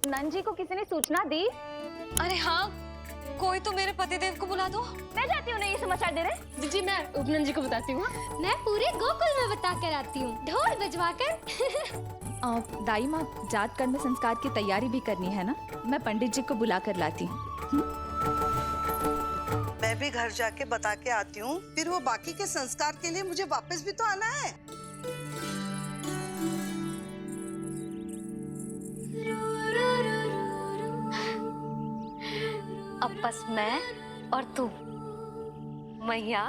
नंजी को किसी ने सूचना दी? अरे हाँ, कोई तो मेरे पतिदेव को बुला दो। मैं जाती हूँ, नहीं ये समाचार दे रहे। जी मैं उपनंद जी को बताती हूँ। मैं पूरे गोकुल में बता कर आती हूँ, ढोल बजवा कर। दाई माँ, जात कर्म संस्कार की तैयारी भी करनी है ना, मैं पंडित जी को बुला कर लाती हूँ। मैं भी घर जाके बता के आती हूँ, फिर वो बाकी के संस्कार के लिए मुझे वापस भी तो आना है। अब बस मैं और तू, मैया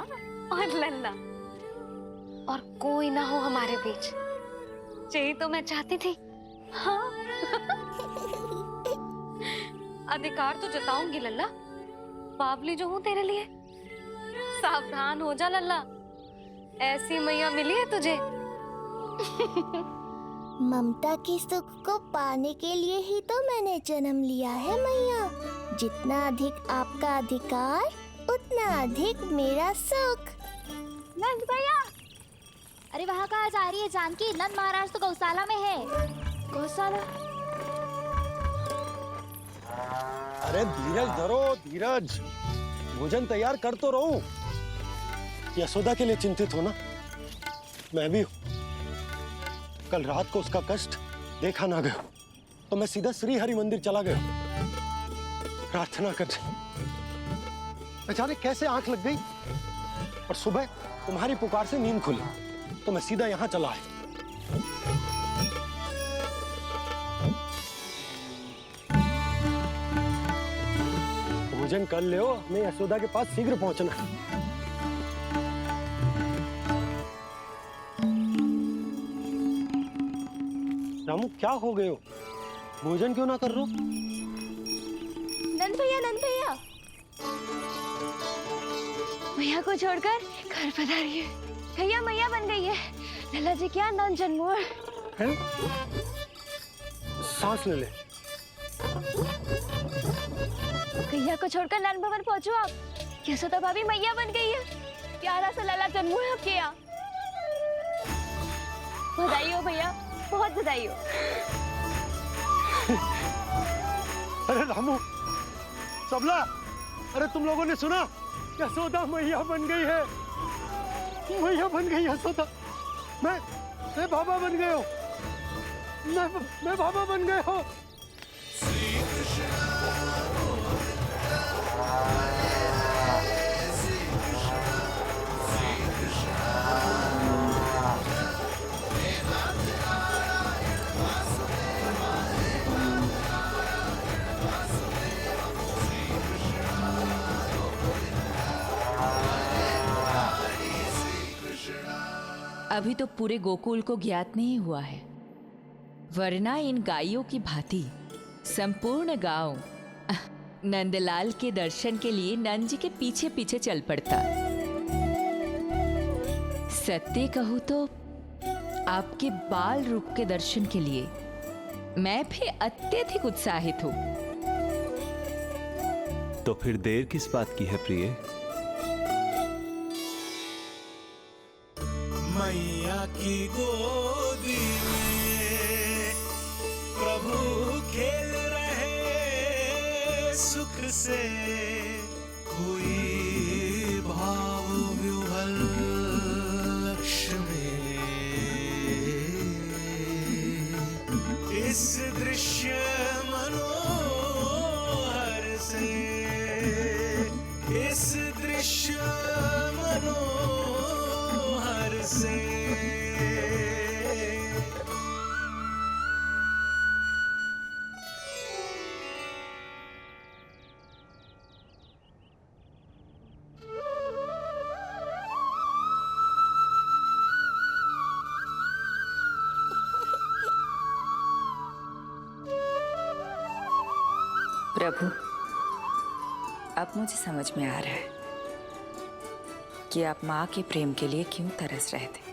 और लल्ला, और कोई ना हो हमारे बीच। यही तो मैं चाहती थी। हाँ। अधिकार तो जताऊंगी लल्ला, बावली जो हूँ तेरे लिए। सावधान हो जा लल्ला, ऐसी मैया मिली है तुझे। ममता की सुख को पाने के लिए ही तो मैंने जन्म लिया है मैया। जितना अधिक आपका अधिकार, उतना अधिक मेरा सुख। नंद भैया, अरे वहाँ कहाँ जा रही है जानकी? नंद महाराज तो गौशाला में है। गौशाला? अरे धीरज धरो, धीरज। भोजन तैयार कर तो रहो। यशोदा के लिए चिंतित हो ना? मैं भी हूँ। कल रात को उसका कष्ट देखा ना गया तो मैं सीधा श्री हरि मंदिर चला गया प्रार्थना करने। अचानक कैसे आंख लग गई और सुबह तुम्हारी पुकार से नींद खुली तो मैं सीधा यहाँ चला आया। भोजन कर ले, हमें यशोदा के पास शीघ्र पहुंचना है। रामू, क्या हो गए हो? भोजन क्यों ना कर रहे हो? नंद भैया, नंद भैया, मैया को छोड़कर घर पधारी है। भैया मैया बन गई है। लल्ला जी क्या नंद जन्मोर है? सांस ले ले। भैया को छोड़कर नंद भवन पहुंचो आप। यशोदा भाभी मैया बन गई है। प्यारा सा लल्ला जन्मोर है आपके यहाँ। बधाई हो भैया, बहुत बधाई हो। अरे रामू, सबला, अरे तुम लोगों ने सुना? यशोदा मैया बन गई है। मैया बन गई यशोदा। मैं बाबा बन गए हो। मैं बाबा बन गए हो। अभी तो पूरे गोकुल को ज्ञात नहीं हुआ है, वरना इन गायों की भांति संपूर्ण गांव नंदलाल के दर्शन के लिए नंद जी के पीछे पीछे चल पड़ता। सत्य कहूं तो आपके बाल रूप के दर्शन के लिए मैं भी अत्यधिक उत्साहित हूं। तो फिर देर किस बात की है प्रिय? मैया की गोदी में प्रभु खेल रहे सुख से, कोई भाव विह्वल लक्ष्य में। इस दृश्य मनोहर से, इस दृश्य मनोहर से। प्रभु, अब मुझे समझ में आ रहा है कि आप माँ के प्रेम के लिए क्यों तरस रहे थे।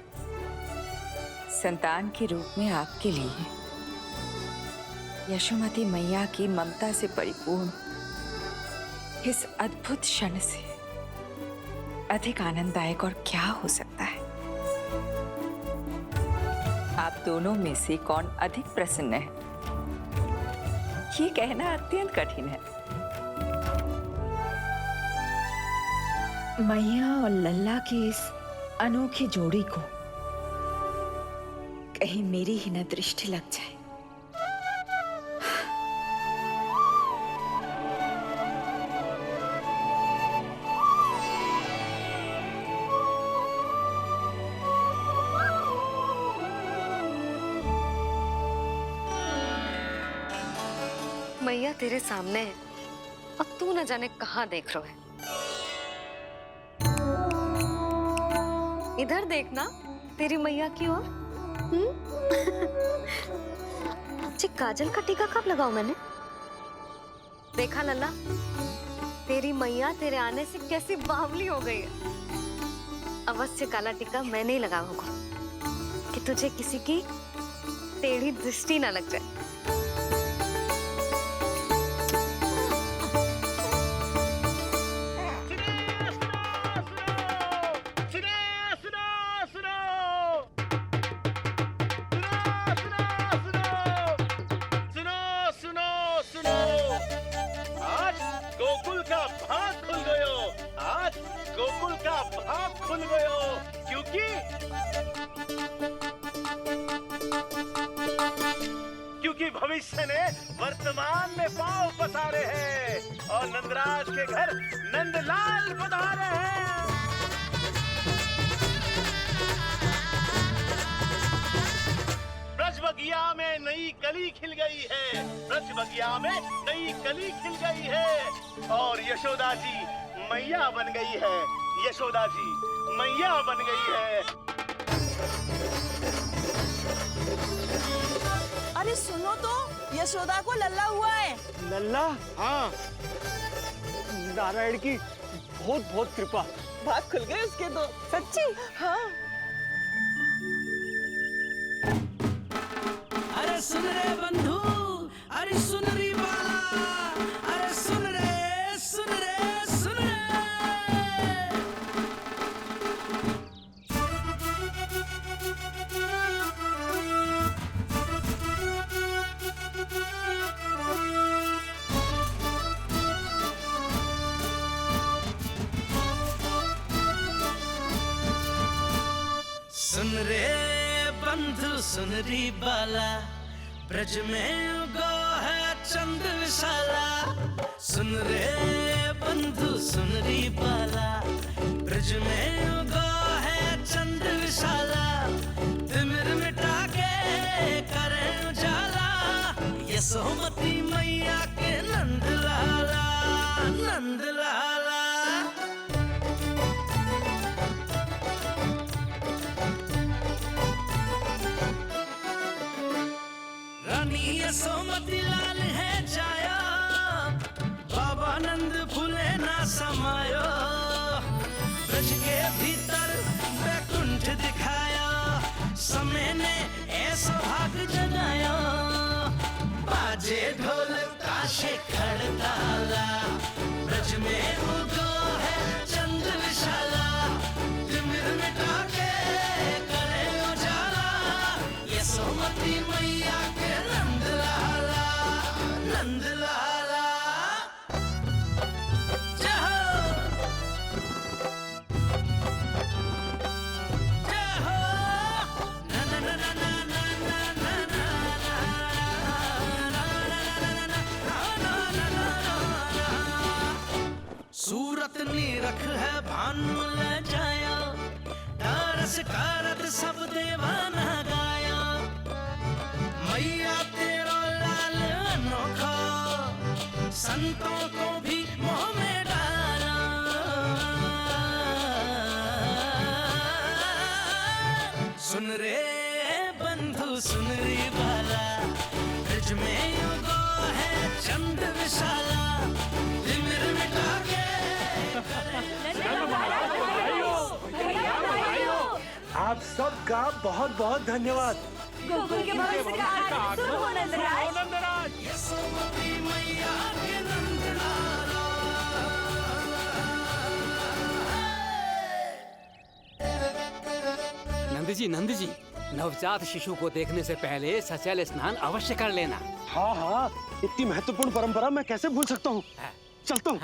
संतान के रूप में आपके लिए यशोमती मैया की ममता से परिपूर्ण इस अद्भुत क्षण से अधिक आनंददायक और क्या हो सकता है। आप दोनों में से कौन अधिक प्रसन्न है? ये कहना अत्यंत कठिन है। मैया और लल्ला की इस अनोखी जोड़ी को कहीं मेरी ही न दृष्टि लग जाए। मैया तेरे सामने है और तू न जाने कहाँ देख रहा है। इधर देखना तेरी मैया की ओर। जी काजल का टीका कब लगाऊं मैंने? देखा लल्ला, तेरी मैया तेरे आने से कैसी बावली हो गई है। अवश्य काला टीका मैंने ही लगाया होगा कि तुझे किसी की टेढ़ी दृष्टि ना लग जाए। गोकुल का भाग खुल गयो। आज गोकुल का भाग खुल गयो क्योंकि भविष्य ने वर्तमान में पांव पसारे हैं और नंदराज के घर नंदलाल पधारे हैं। ब्रज बगिया में नई कली खिल गई है। ब्रज बगिया में नई कली खिल गई है और यशोदा जी मैया बन गई है। यशोदा जी मैया बन गई है। अरे सुनो तो, यशोदा को लल्ला हुआ है। लल्ला? हाँ, नारायण की बहुत बहुत कृपा। भाग खुल गए उसके तो। सच्ची? हाँ। अरे सुन रे बंधु, अरे सुन री बाला, अरे सुन रे, सुन रे, सुन रे। सुन रे बंधु, सुन री बाला, ब्रज में उगो है चंद विशाला। सुन रे बंधु, सुन री बाला, ब्रज में उगो है चंद विशाला। तिमिर मिटा के करे उजाला, यशोमती मैया के नंद लाला, नंद लाला। रानी यशोमती लाल है जाया, बाबा नंद फूले ना समायो। ब्रज के भीतर बैकुंठ दिखाया, समय ने ऐसा भाग जगाया। बाजे ढोल ताशे खड़ताला, ब्रज में उगो है चंद विशाला। तिमिर मिटा के करे उजाला, यशोमती मैया के नंद लाला, नंद लाला। जय हो, जय हो। ना ना ना ना ना ना ना ना ना ना ना ना। सूरत निरख है भानु ले जाया, तारस कारत सब देवाना गाया। मैया तेरा लाल अनोखा, संतों को भी मोह में डाला। सुन रे बंधु, सुन रे बाला, ब्रज में उगो है चंद विशाला। तिमिर मिटा के आप सबका बहुत बहुत धन्यवाद। गोकुल के भविष्य का आरंभ शुभ हो नंदराज। यशोमती मैया के नंद लाला। नंद जी, नंद जी, नवजात शिशु को देखने से पहले सचैल स्नान अवश्य कर लेना। हाँ हाँ, इतनी महत्वपूर्ण परंपरा मैं कैसे भूल सकता हूँ। चलता हूँ।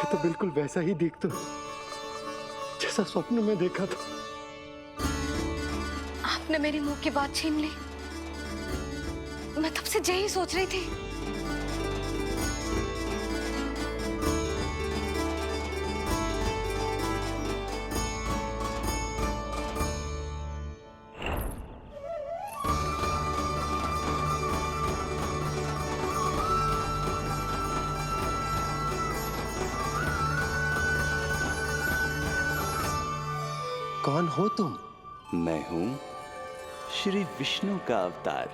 तो बिल्कुल वैसा ही दिखता जैसा स्वप्न में देखा था। आपने मेरी मुंह की बात छीन ली। मैं तब से यही सोच रही थी। कौन हो तुम? मैं हूँ श्री विष्णु का अवतार।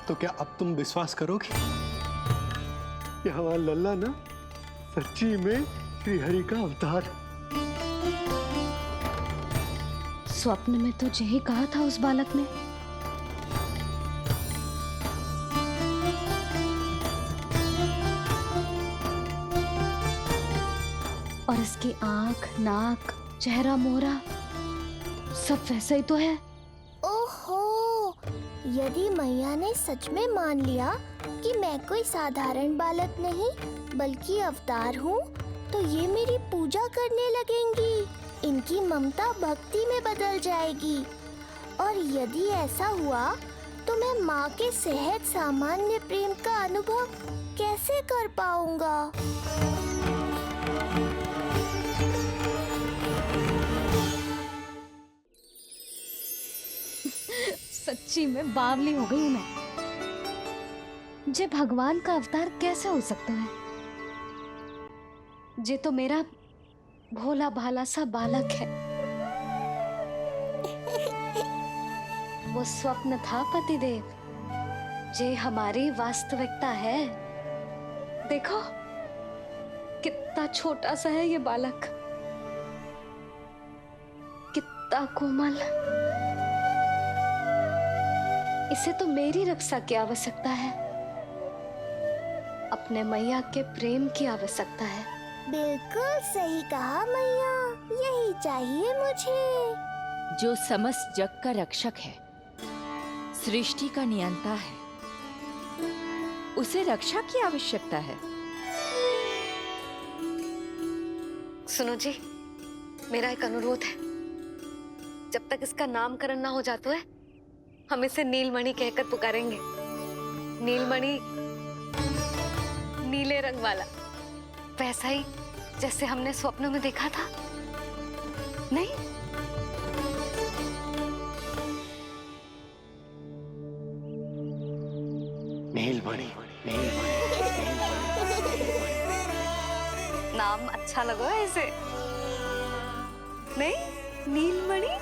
तो क्या अब तुम विश्वास करोगे कि हमारा लल्ला ना सच्ची में श्री हरि का अवतार? स्वप्न में तो यही कहा था उस बालक ने। और इसकी आंख, नाक, चेहरा, मोहरा सब वैसा ही तो है। ओहो, यदि मैया ने सच में मान लिया कि मैं कोई साधारण बालक नहीं बल्कि अवतार हूँ, तो ये मेरी पूजा करने लगेंगी। इनकी ममता भक्ति में बदल जाएगी। और यदि ऐसा हुआ तो मैं माँ के सहज सामान्य प्रेम का अनुभव कैसे कर पाऊंगा? सच्ची में बावली हो गई हूँ मैं। जे भगवान का अवतार कैसे हो सकता है? जे तो मेरा भोला भाला सा बालक है। वो स्वप्न था पतिदेव, जे हमारी वास्तविकता है। देखो कितना छोटा सा है ये बालक, कितना कोमल। इसे तो मेरी रक्षा की आवश्यकता है, अपने मैया के प्रेम की आवश्यकता है। बिल्कुल सही कहा मैया, यही चाहिए मुझे। जो समस्त जग का रक्षक है, सृष्टि का नियंता है, उसे रक्षा की आवश्यकता है। सुनो जी, मेरा एक अनुरोध है। जब तक इसका नामकरण ना हो जाता है, हम इसे नीलमणि कहकर पुकारेंगे। नीलमणि, नीले रंग वाला, वैसा ही जैसे हमने स्वप्न में देखा था, नहीं? नीलमणि, नाम अच्छा लगा है इसे, नहीं? नीलमणि।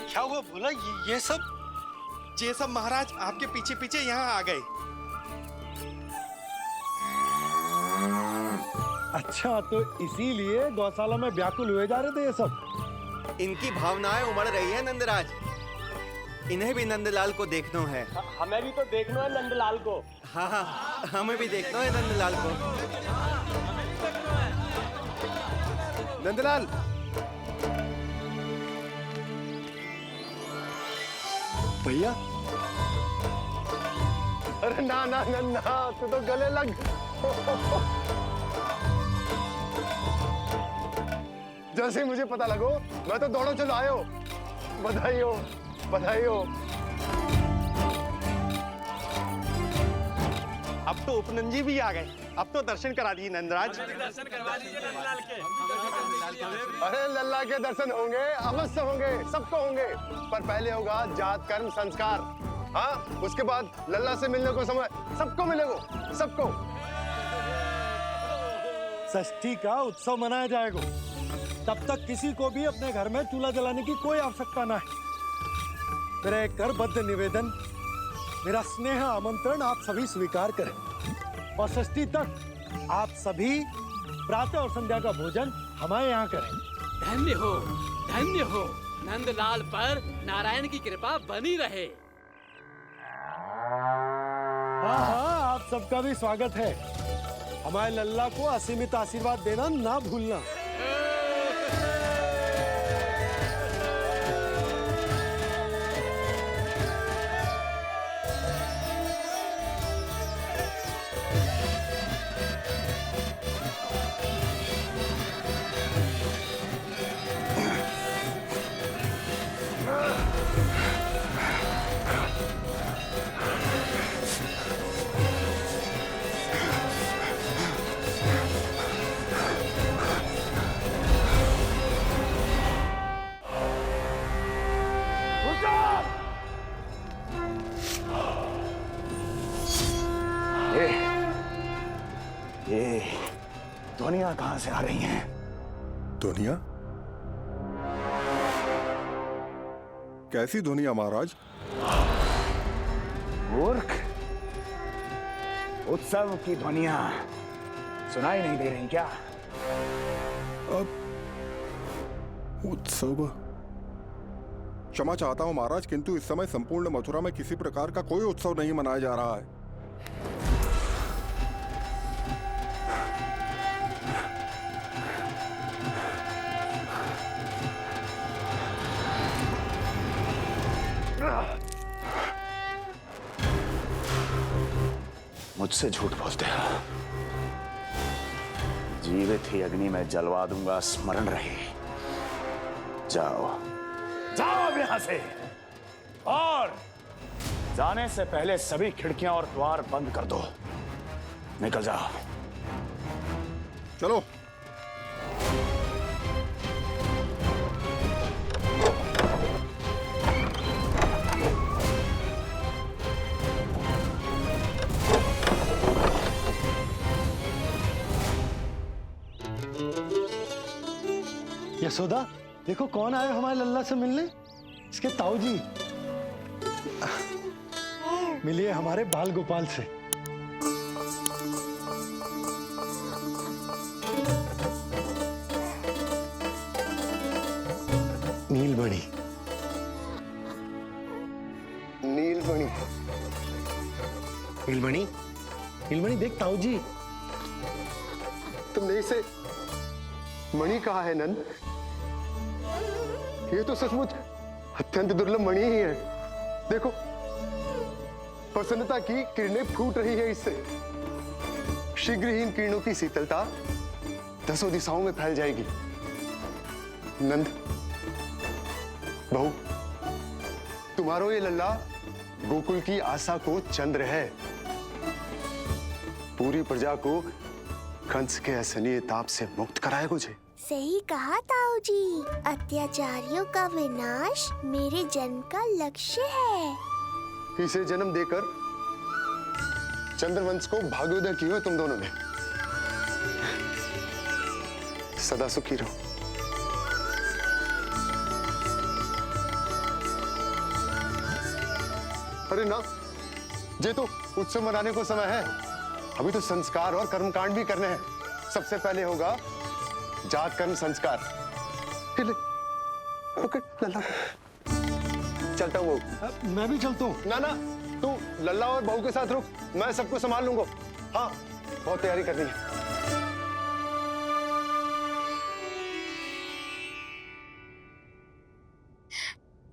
क्या हुआ भोला? ये सब महाराज आपके पीछे पीछे यहाँ आ गए। अच्छा, तो इसीलिए गौशाला में व्याकुल हुए जा रहे थे ये सब। इनकी भावनाएं उमड़ रही है नंदराज। इन्हें भी नंदलाल को देखना है। हमें भी तो देखना है नंदलाल को। हाँ हाँ, हमें भी देखना है नंदलाल को। नंदलाल, भैया, अरे ना ना ना ना, तू तो गले लग। जैसे ही मुझे पता लगो, मैं तो दौड़ो चलो आयो। बधाई हो, बधाई हो। अब तो उपनंजी भी आ गए। अब तो दर्शन करा दिए नंदराज। अरे लल्ला के दर्शन होंगे, अवश्य होंगे, सबको होंगे, पर पहले होगा जात कर्म संस्कार। हाँ, उसके बाद लल्ला से मिलने को समय सबको मिलेगा, सबको। षष्ठी का उत्सव मनाया जाएगा। तब तक किसी को भी अपने घर में चूल्हा जलाने की कोई आवश्यकता ना है। मेरा एक करबद्ध निवेदन, मेरा स्नेह आमंत्रण आप सभी स्वीकार करें और षष्ठी तक आप सभी प्रातः और संध्या का भोजन हमारे यहाँ करें। धन्य हो, धन्य हो। नंदलाल पर नारायण की कृपा बनी रहे। हाँ हाँ, आप सबका भी स्वागत है। हमारे लल्ला को असीमित आशीर्वाद देना ना भूलना। ये ध्वनियां कहां से आ रही हैं? ध्वनियां? कैसी ध्वनियां महाराज? मूर्ख, उत्सव की ध्वनियां सुनाई नहीं दे रही क्या? अब उत्सव? क्षमा चाहता हूं महाराज, किंतु इस समय संपूर्ण मथुरा में किसी प्रकार का कोई उत्सव नहीं मनाया जा रहा है। मुझसे झूठ बोलते हो। जीवित ही अग्नि में जलवा दूंगा, स्मरण रहे। जाओ जाओ अब यहां से, और जाने से पहले सभी खिड़कियां और द्वार बंद कर दो। निकल जाओ। चलो। यशोदा, देखो कौन आए हमारे लल्ला से मिलने। इसके ताऊ जी। मिलिए हमारे बाल गोपाल से। नीलमणि, नीलमणि, नीलमणि, नीलमणि देख ताऊ जी। तुमने इसे मणि कहा है नंद? ये तो सचमुच अत्यंत दुर्लभ मणि ही है। देखो, प्रसन्नता की किरणें फूट रही है इससे। शीघ्र ही इन किरणों की शीतलता 10 दिशाओं में फैल जाएगी। नंद, बहू, तुम्हारो ये लल्ला गोकुल की आशा को चंद्र है। पूरी प्रजा को कंस के असहनीय ताप से मुक्त कराएगा मुझे। सही कहा ताऊ जी, अत्याचारियों का विनाश मेरे जन्म का लक्ष्य है। इसे जन्म देकर चंद्रवंश को भाग्योदय किया है तुम दोनों ने। सदा सुखी रहो। अरे ना, ये तो उत्सव मनाने को समय है। अभी तो संस्कार और कर्मकांड भी करने हैं। सबसे पहले होगा जात कर्म संस्कार। ओके, लल्ला चलता हूँ। मैं भी चलता हूँ। ना ना, तू लल्ला और बहू के साथ रुक, मैं सबको संभाल लूंगा। हाँ, बहुत तैयारी करनी है।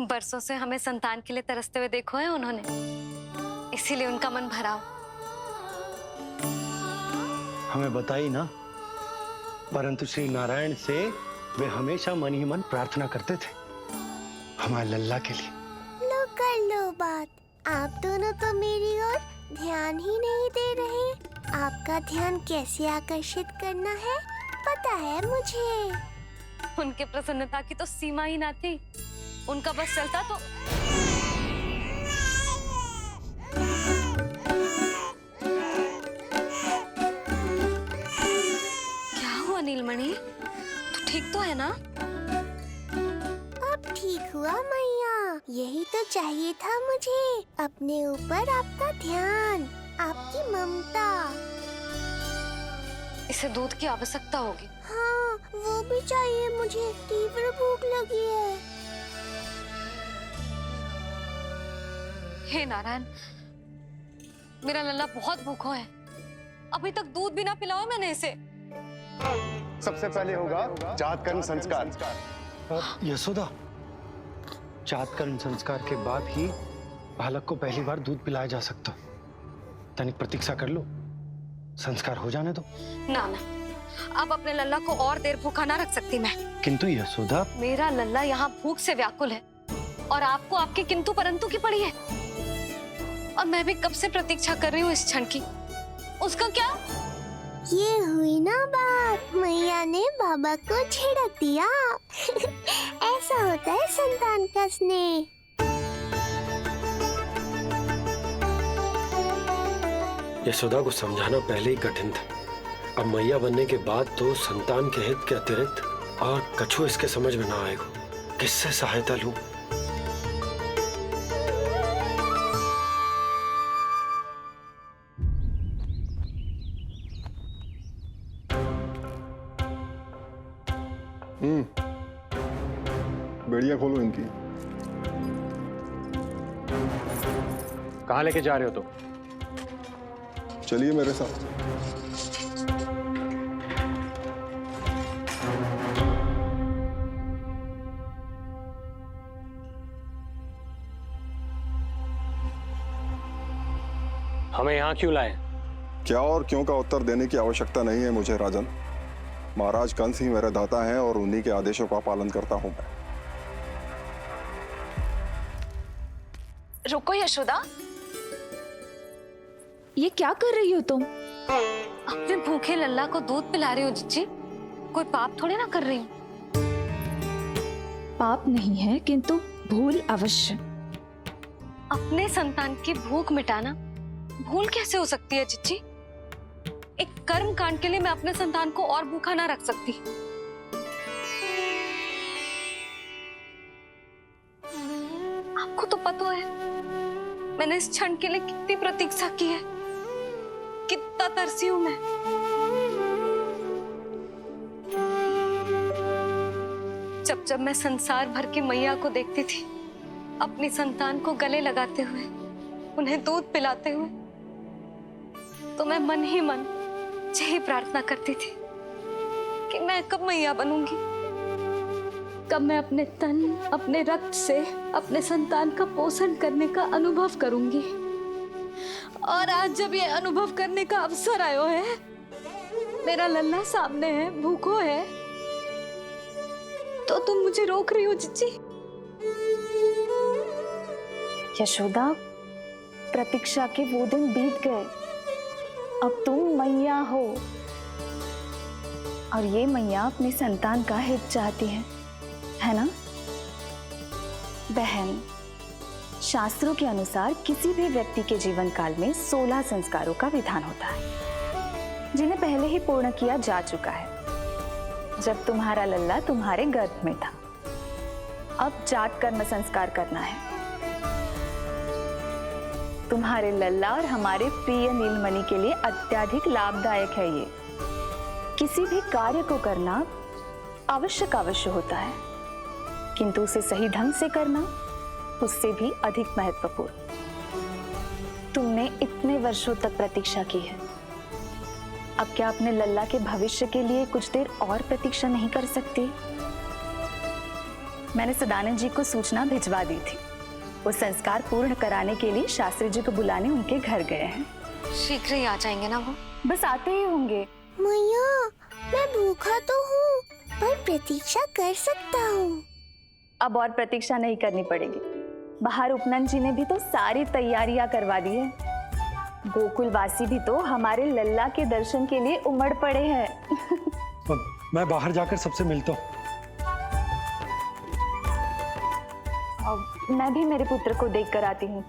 बरसों से हमें संतान के लिए तरसते हुए देखो है उन्होंने, इसीलिए उनका मन भरा हो। हमें बताई ना, परंतु श्री नारायण से वे हमेशा मन ही मन प्रार्थना करते थे हमारे लल्ला के लिए। लो कर लो बात। आप दोनों तो मेरी ओर ध्यान ही नहीं दे रहे। आपका ध्यान कैसे आकर्षित करना है पता है मुझे। उनके प्रसन्नता की तो सीमा ही ना थी। उनका बस चलता तो क्या हुआ नीलमणि, तू ठीक तो है ना? अब ठीक हुआ मैया, यही तो चाहिए था मुझे। अपने ऊपर आपका ध्यान, आपकी ममता। इसे दूध की आवश्यकता होगी। हाँ, वो भी चाहिए मुझे। तीव्र भूख लगी है। हे नारायण, मेरा लल्ला बहुत भूखा है। अभी तक दूध भी ना पिलाओ मैंने इसे। सबसे पहले होगा जात कर्म संस्कार। यशोदा, जात कर्म संस्कार के बाद ही बालक को पहली बार दूध पिलाया जा सकता। तनिक प्रतीक्षा कर लो, संस्कार हो जाने दो। ना ना, अब अपने लल्ला को और देर भूखा ना रख सकती मैं। किंतु यशोदा, मेरा लल्ला यहाँ भूख से व्याकुल है और आपको आपके किंतु परंतु की पड़ी है। और मैं भी कब से प्रतीक्षा कर रही हूँ इस क्षण की। उसका क्या? ये हुई ना बात, मैया ने बाबा को झिड़क दिया। ऐसा होता है संतान का स्नेह। यशोदा को समझाना पहले ही कठिन था। अब मैया बनने के बाद तो संतान के हित के अतिरिक्त और कछु इसके समझ में ना आएगा। किससे सहायता लूं? बेड़ियां खोलो इनकी। कहाँ लेके जा रहे हो तुम? चलिए मेरे साथ। हमें यहाँ क्यों लाए? क्या और क्यों का उत्तर देने की आवश्यकता नहीं है मुझे राजन। महाराज कंस ही मेरे दाता हैं और उन्हीं के आदेशों का पालन करता हूं मैं। रुको यशोदा, ये क्या कर रही हो तुम? अपने भूखे लल्ला को दूध पिला रही हो जिज्जी। कोई पाप थोड़ी ना कर रही हूँ। पाप नहीं है, किंतु भूल अवश्य। अपने संतान की भूख मिटाना भूल कैसे हो सकती है जिज्जी? एक कर्म कांड के लिए मैं अपने संतान को और भूखा ना रख सकती। आपको तो पता है मैंने इस क्षण के लिए कितनी प्रतीक्षा की है, कितना तरसी हूं मैं। जब जब मैं संसार भर की मैया को देखती थी अपनी संतान को गले लगाते हुए, उन्हें दूध पिलाते हुए, तो मैं मन ही मन यही प्रार्थना करती थी कि मैं कब मैया बनूंगी, कब मैं अपने तन अपने रक्त से अपने संतान का पोषण करने का अनुभव करूंगी। और आज जब ये अनुभव करने का अवसर आयो है, मेरा लल्ला सामने है, भूखो है, तो तुम मुझे रोक रही हो जीजी? यशोदा, प्रतीक्षा के वो दिन बीत गए, अब तुम मैया हो और ये मैया अपनी संतान का हित चाहती है ना? बहन, शास्त्रों के अनुसार किसी भी व्यक्ति के जीवन काल में 16 संस्कारों का विधान होता है, जिन्हें पहले ही पूर्ण किया जा चुका है जब तुम्हारा लल्ला तुम्हारे गर्भ में था। अब जात कर्म संस्कार करना है। तुम्हारे लल्ला और हमारे प्रिय नीलमणि के लिए अत्यधिक लाभदायक है ये। किसी भी कार्य को करना अवश्य होता है, किंतु उसे सही ढंग से करना उससे भी अधिक महत्वपूर्ण। तुमने इतने वर्षों तक प्रतीक्षा की है, अब क्या अपने लल्ला के भविष्य के लिए कुछ देर और प्रतीक्षा नहीं कर सकती? मैंने सदानंद जी को सूचना भिजवा दी थी, वो संस्कार पूर्ण कराने के लिए शास्त्री जी को बुलाने उनके घर गए हैं। शीघ्र ही आ जाएंगे ना वो? बस आते ही होंगे। मैया, मैं भूखा तो हूँ, पर प्रतीक्षा कर सकता हूँ। अब और प्रतीक्षा नहीं करनी पड़ेगी। बाहर उपनंद जी ने भी तो सारी तैयारियां करवा दी है। गोकुलवासी भी तो हमारे लल्ला के दर्शन के लिए उमड़ पड़े हैं। मैं बाहर जाकर सबसे मिलता हूँ। मैं भी मेरे पुत्र को देख कर आती हूँ।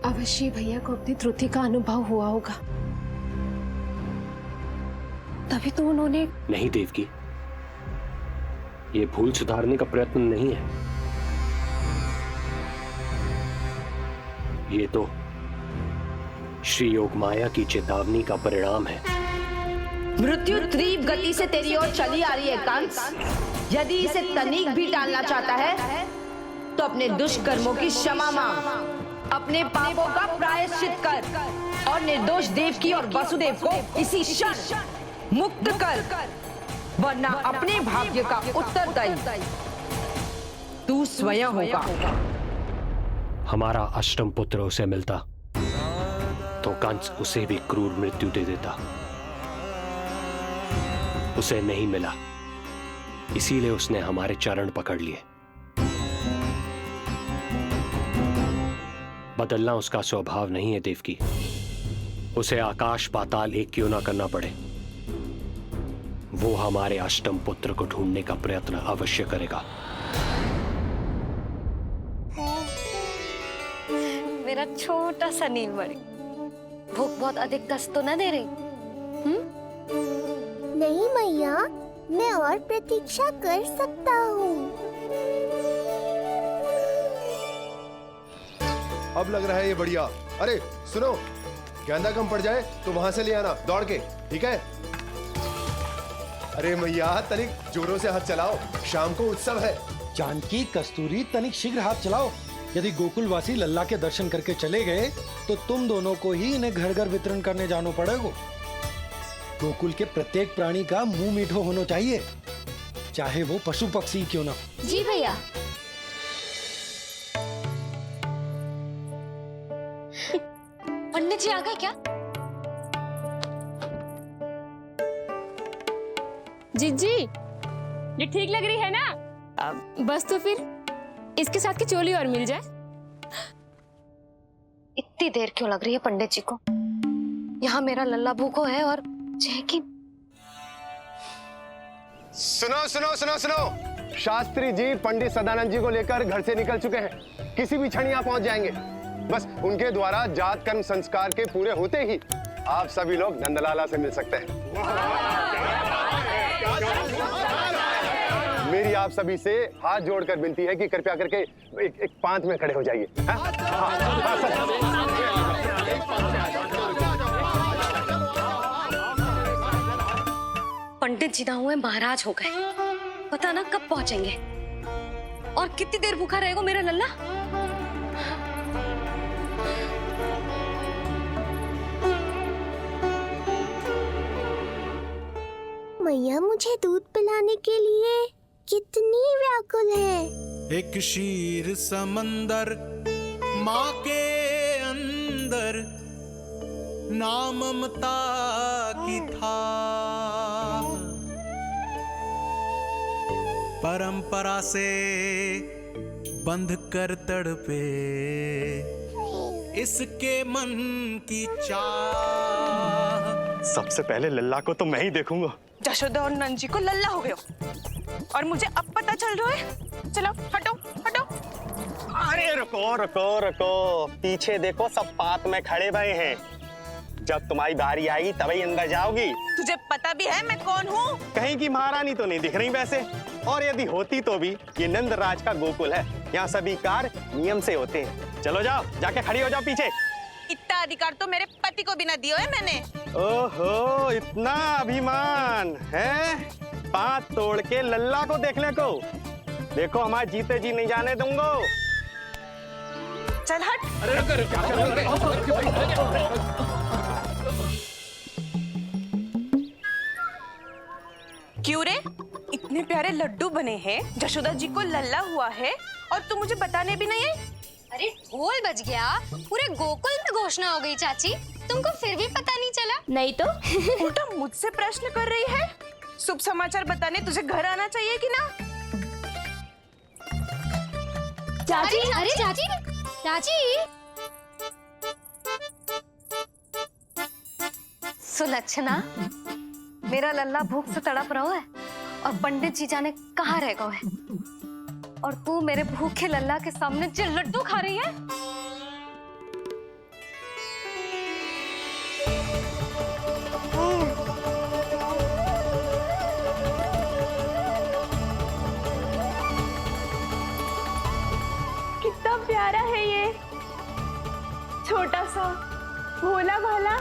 अवश्य भैया को अपनी त्रुटि का अनुभव हुआ होगा, तभी तो उन्होंने। नहीं देवकी, ये भूल सुधारने का प्रयत्न नहीं है, ये तो श्री योग माया की चेतावनी का परिणाम है। मृत्यु तीव्र गति से तेरी ओर चली आ रही है कंस। यदि इसे तनिक भी टालना चाहता है तो अपने दुष्कर्मों की क्षमा मांग, अपने पापों का प्रायश्चित कर और निर्दोष देवकी और वसुदेव को इसी क्षण मुक्त कर, वरना अपने भाग्य का उत्तरदायी तू स्वयं होगा। हमारा अष्टम पुत्र उसे मिलता तो कंस उसे भी क्रूर मृत्यु दे देता। उसे नहीं मिला, इसीलिए उसने हमारे चरण पकड़ लिए। बदलना उसका स्वभाव नहीं है देवकी। उसे आकाश पाताल एक क्यों ना करना पड़े, वो हमारे अष्टम पुत्र को ढूंढने का प्रयत्न अवश्य करेगा। मेरा छोटा सा नीलमणि, भूख बहुत अधिक कष्ट तो न दे रही? नहीं मैया, मैं और प्रतीक्षा कर सकता हूँ। अब लग रहा है ये बढ़िया। अरे सुनो, गेंदा कम पड़ जाए तो वहां से ले आना दौड़ के, ठीक है? अरे मैया, तनिक जोरों से हाथ चलाओ, शाम को उत्सव है। जानकी, कस्तूरी, तनिक शीघ्र हाथ चलाओ। यदि गोकुलवासी लल्ला के दर्शन करके चले गए तो तुम दोनों को ही इन्हें घर घर वितरण करने जाना पड़ेगा। गोकुल के प्रत्येक प्राणी का मुंह मीठो होना चाहिए, चाहे वो पशु पक्षी क्यों ना। जी भैया। पंडित जी आ गए क्या? जीजी, ये ठीक लग रही है ना? बस तो फिर इसके साथ की चोली और मिल जाए। इतनी देर क्यों लग रही है पंडित जी को? यहाँ मेरा लल्ला भूखो है और जय की। सुनो सुनो सुनो सुनो, शास्त्री जी पंडित सदानंद जी को लेकर घर से निकल चुके हैं। किसी भी क्षण यहाँ पहुंच जाएंगे। बस उनके द्वारा जात कर्म संस्कार के पूरे होते ही आप सभी लोग नंदलाला से मिल सकते हैं। मेरी आप सभी से हाथ जोड़कर विनती है कि कृपया करके एक पांच में खड़े हो जाइए। पंडित जी ना हुए महाराज हो गए, पता ना कब पहुंचेंगे और कितनी देर भूखा रहेगा मेरा लल्ला। मैया मुझे दूध पिलाने के लिए कितनी व्याकुल है। एक शीर समंदर माँ के अंदर, ना ममता की था, परंपरा से बंध कर तड़पे इसके मन की चाह। सबसे पहले लल्ला को तो मैं ही देखूंगा। जशोदा और नंद जी को लल्ला हो गए हो और मुझे अब पता चल रहा है। चलो हटो हटो। अरे रुको रुको रुको, पीछे देखो, सब पात में खड़े भये हैं। जब तुम्हारी बारी आएगी तभी अंदर जाओगी। तुझे पता भी है मैं कौन हूँ? कहीं की महारानी तो नहीं दिख रही वैसे, और यदि होती तो भी ये नंदराज का गोकुल है, यहाँ सभी कार्य नियम से होते हैं। चलो जाओ, जाके खड़ी हो जाओ पीछे। इतना अधिकार तो मेरे पति को भी ना दिया है मैंने। ओहो, इतना अभिमान है? पांव तोड़ के लल्ला को देखने को। देखो हमारे जीते जी नहीं जाने दूंगा। चल हट। क्यों रे? इतने प्यारे लड्डू बने हैं, जशोदा जी को लल्ला हुआ है और तू मुझे बताने भी नहीं है। अरे ढोल बज गया, पूरे गोकुल में घोषणा हो गई चाची, तुमको फिर भी पता नहीं चला? नहीं तो उल्टा मुझसे प्रश्न कर रही है। शुभ समाचार बताने तुझे घर आना चाहिए कि ना? चाची, अरे चाची, चाची। सुलक्षणा, मेरा लल्ला भूख से तड़प रहा है और पंडित जी जाने कहाँ रह गए हैं, और तू मेरे भूखे लल्ला के सामने जो लड्डू खा रही है। कितना प्यारा है ये, छोटा सा भोला भाला।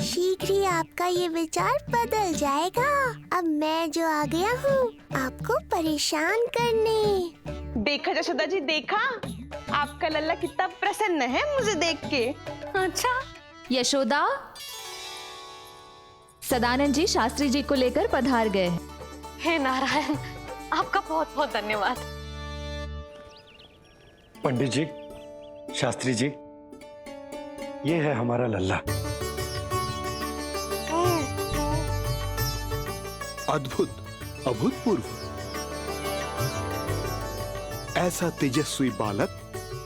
शीघ्र ही आपका ये विचार बदल जाएगा। अब मैं जो आ गया हूँ आपको परेशान करने। देखा जशोदा जी, देखा आपका लल्ला कितना प्रसन्न है मुझे देख के। अच्छा यशोदा, सदानंद जी शास्त्री जी को लेकर पधार गए। हे नारायण, आपका बहुत बहुत धन्यवाद। पंडित जी, शास्त्री जी, ये है हमारा लल्ला। अद्भुत, अभूतपूर्व। ऐसा तेजस्वी बालक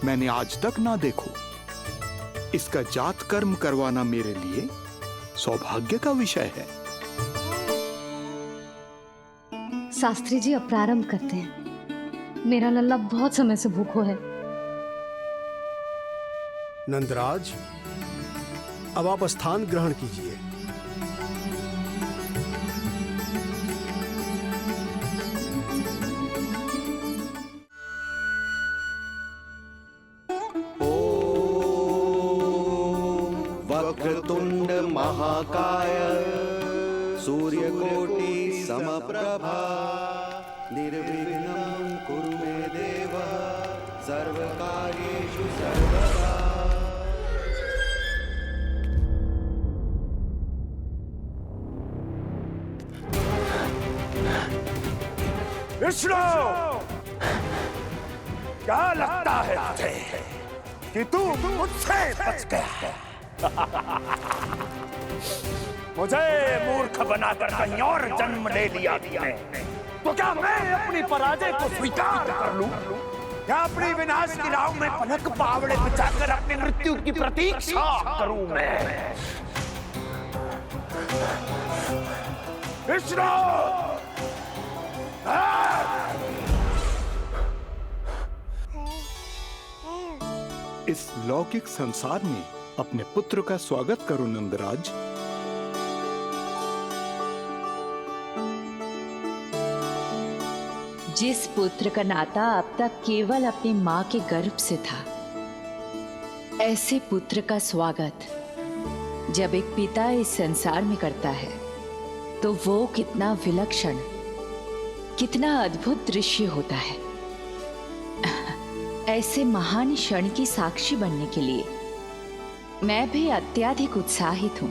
मैंने आज तक ना देखो। इसका जात कर्म करवाना मेरे लिए सौभाग्य का विषय है। शास्त्री जी अब प्रारंभ करते हैं। मेरा लल्ला बहुत समय से भूखो है। नंदराज, अब आप स्थान ग्रहण कीजिए। वक्रतुंड महाकाय सूर्यकोटि समप्रभा निर्विघ्नं कुरु मे देव सर्वकार्येषु सर्वदा। विष्णु, क्या लगता है तुझे कि तू मुझसे बच गया है? मुझे मूर्ख बनाकर कहीं और जन्म ले लिया तूने, तो क्या मैं अपनी पराजय को स्वीकार कर लूं? क्या अपनी विनाश की राह में पलक पावड़े बिछाकर अपनी मृत्यु की प्रतीक्षा करूं मैं? विष्णु, इस लौकिक संसार में अपने पुत्र का स्वागत करो नंदराज। जिस पुत्र का नाता अब तक केवल अपनी मां के गर्भ से था, ऐसे पुत्र का स्वागत जब एक पिता इस संसार में करता है तो वो कितना विलक्षण, कितना अद्भुत दृश्य होता है। ऐसे महान क्षण की साक्षी बनने के लिए मैं भी अत्यधिक उत्साहित हूं।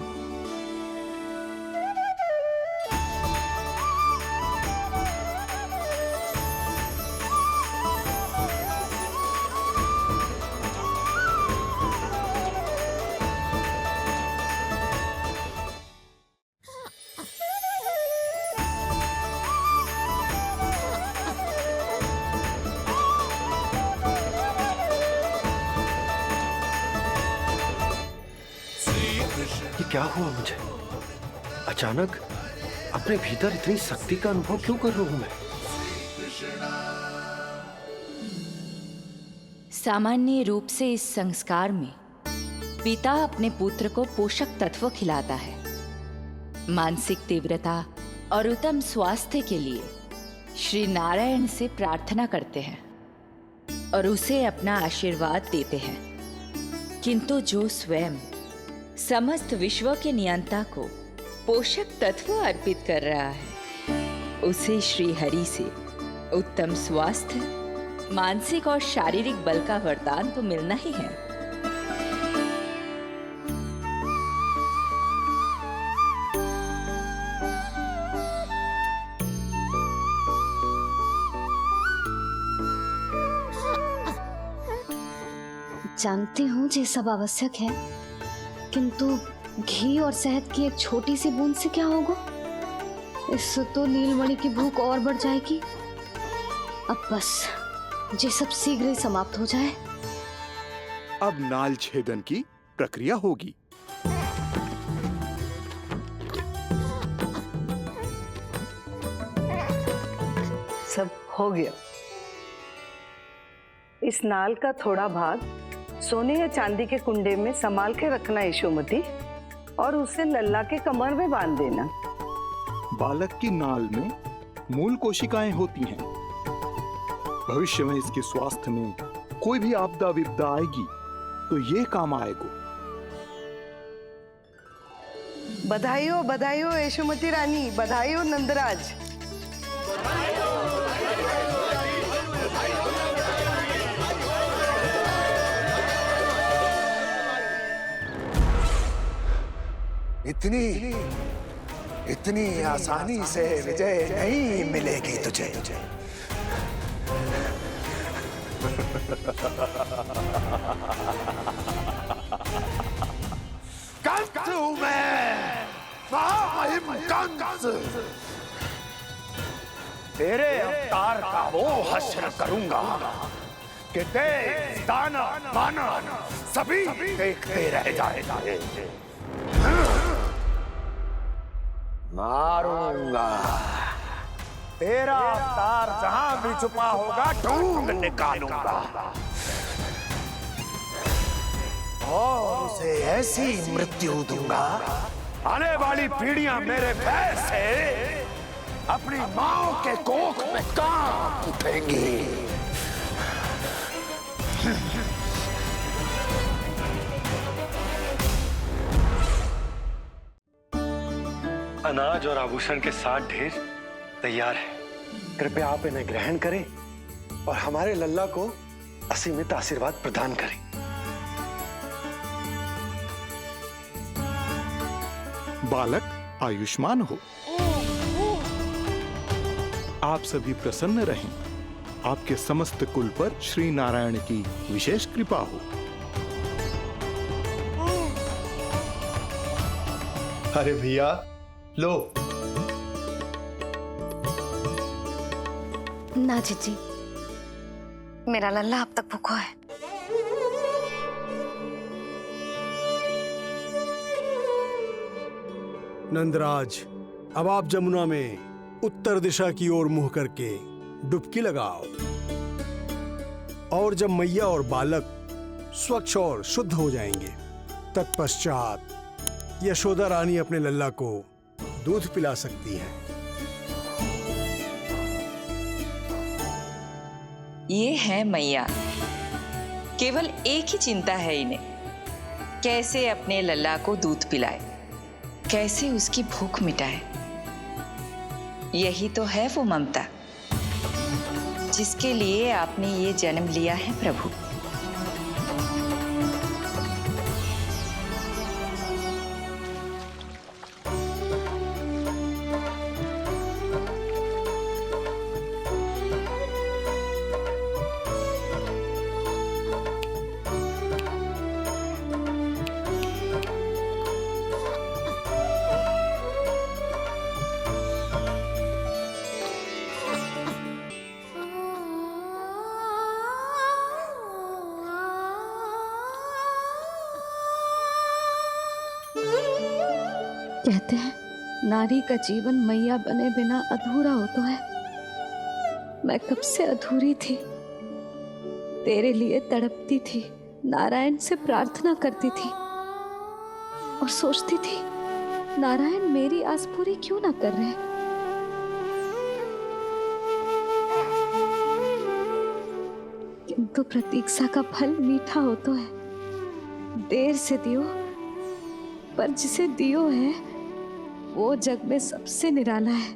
क्या हुआ मुझे? अचानक अपने भीतर इतनी शक्ति का अनुभव क्यों कर रहा हूं मैं? सामान्य रूप से इस संस्कार में पिता अपने पुत्र को पोषक तत्व खिलाता है। मानसिक तीव्रता और उत्तम स्वास्थ्य के लिए श्री नारायण से प्रार्थना करते हैं और उसे अपना आशीर्वाद देते हैं। किंतु जो स्वयं समस्त विश्व के नियंता को पोषक तत्व अर्पित कर रहा है, उसे श्री हरि से उत्तम स्वास्थ्य, मानसिक और शारीरिक बल का वरदान तो मिलना ही है। जानती हूँ ये सब आवश्यक है, किंतु घी और शहद की एक छोटी सी बूंद से क्या होगा? इससे तो नीलमणि की भूख और बढ़ जाएगी। अब बस ये सब शीघ्र ही समाप्त हो जाए। अब नाल छेदन की प्रक्रिया होगी। सब हो गया। इस नाल का थोड़ा भाग सोने या चांदी के कुंडे में संभाल के रखना यशोमती, और उसे लल्ला के कमर में बांध देना। बालक की नाल में मूल कोशिकाएं होती हैं। भविष्य में इसके स्वास्थ्य में कोई भी आपदा विपदा आएगी तो ये काम आएगा। बधाई हो यशोमती रानी, बधाई हो नंदराज। इतनी आसानी से विजय नहीं मिलेगी तुझे। कंस हूं मैं, महामहिम कंस। तेरे अवतार का वो हश्र करूंगा कि देश, दानव, मानव सभी देखते रह जाएंगे। मारूंगा तेरा अवतार, जहां भी छुपा होगा ढूंढ निकालूंगा और उसे ऐसी मृत्यु दूंगा, आने वाली पीढ़ियां मेरे भय से अपनी मां के कोख में कांप उठेंगी। अनाज और आभूषण के साथ ढेर तैयार है। कृपया आप इन्हें ग्रहण करें और हमारे लल्ला को असीमित आशीर्वाद प्रदान करें। बालक आयुष्मान हो। आप सभी प्रसन्न रहें। आपके समस्त कुल पर श्री नारायण की विशेष कृपा हो। अरे भैया लो। ना जीजी, मेरा लल्ला अब तक भूखा है। नंदराज, अब आप जमुना में उत्तर दिशा की ओर मुंह करके डुबकी लगाओ, और जब मैया और बालक स्वच्छ और शुद्ध हो जाएंगे। तत्पश्चात यशोदा रानी अपने लल्ला को दूध पिला सकती है। ये है मैया, केवल एक ही चिंता है इन्हें, कैसे अपने लल्ला को दूध पिलाए, कैसे उसकी भूख मिटाए। यही तो है वो ममता जिसके लिए आपने ये जन्म लिया है प्रभु। कहते हैं नारी का जीवन मैया बने बिना अधूरा होता है। मैं कब से अधूरी थी, तेरे लिए तड़पती थी, नारायण से प्रार्थना करती थी और सोचती थी नारायण मेरी आस पूरी क्यों ना कर रहे। किंतु प्रतीक्षा का फल मीठा होता है। देर से दियो पर जिसे दियो है वो जग में सबसे निराला है।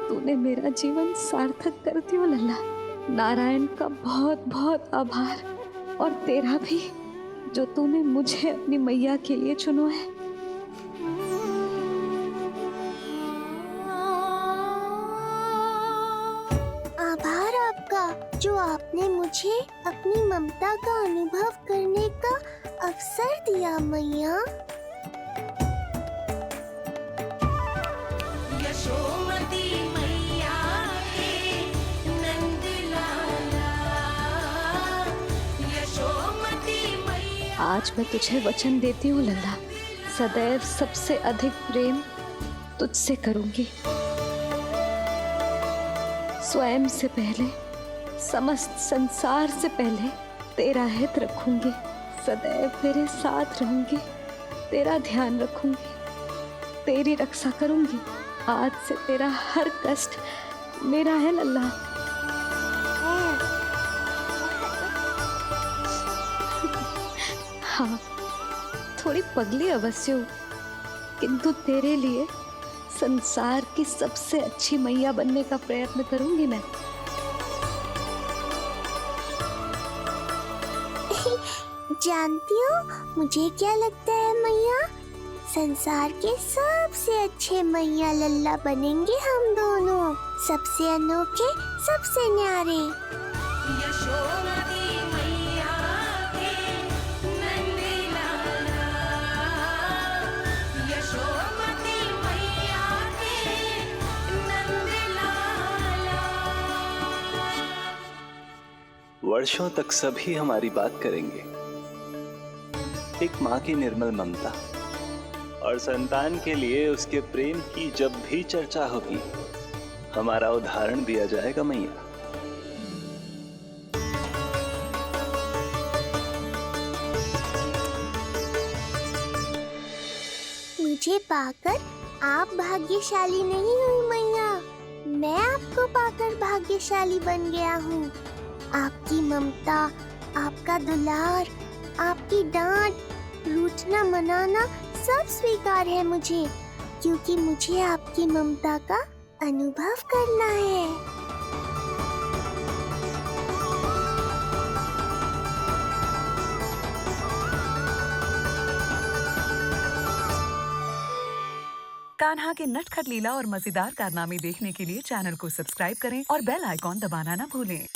तूने मेरा जीवन सार्थक कर दियो लल्ला। नारायण का बहुत बहुत आभार, और तेरा भी जो तूने मुझे अपनी मैया के लिए चुनो है। आभार आपका जो आपने मुझे अपनी ममता का अनुभव करने का अवसर दिया मैया। यशोमती मैया के नंद लाला, यशोमती मैया। आज मैं तुझे वचन देती हूँ लल्ला, सदैव सबसे अधिक प्रेम तुझसे करूंगी। स्वयं से पहले, समस्त संसार से पहले तेरा हित रखूंगी। सदैव तेरे साथ रहूंगी, तेरा ध्यान रखूंगी, तेरी रक्षा करूंगी। आज से तेरा हर कष्ट मेरा है लल्ला। हाँ, थोड़ी पगली अवश्य हूँ, किंतु तेरे लिए संसार की सबसे अच्छी मैया बनने का प्रयत्न करूंगी मैं। जानती हो मुझे क्या लगता है मैया, संसार के सबसे अच्छे मैया लल्ला बनेंगे हम दोनों, सबसे अनोखे, सबसे न्यारे। यशोमती मैया के नंद लाला, यशोमती मैया के नंद लाला। वर्षों तक सभी हमारी बात करेंगे। एक माँ की निर्मल ममता और संतान के लिए उसके प्रेम की जब भी चर्चा होगी, हमारा उदाहरण दिया जाएगा मैया। मुझे पाकर आप भाग्यशाली नहीं हुई मैया, मैं आपको पाकर भाग्यशाली बन गया हूँ। आपकी ममता, आपका दुलार, आपकी डांट, रूठना मनाना सब स्वीकार है मुझे, क्योंकि मुझे आपकी ममता का अनुभव करना है। कान्हा के नटखट लीला और मजेदार कारनामे देखने के लिए चैनल को सब्सक्राइब करें और बेल आइकॉन दबाना ना भूलें।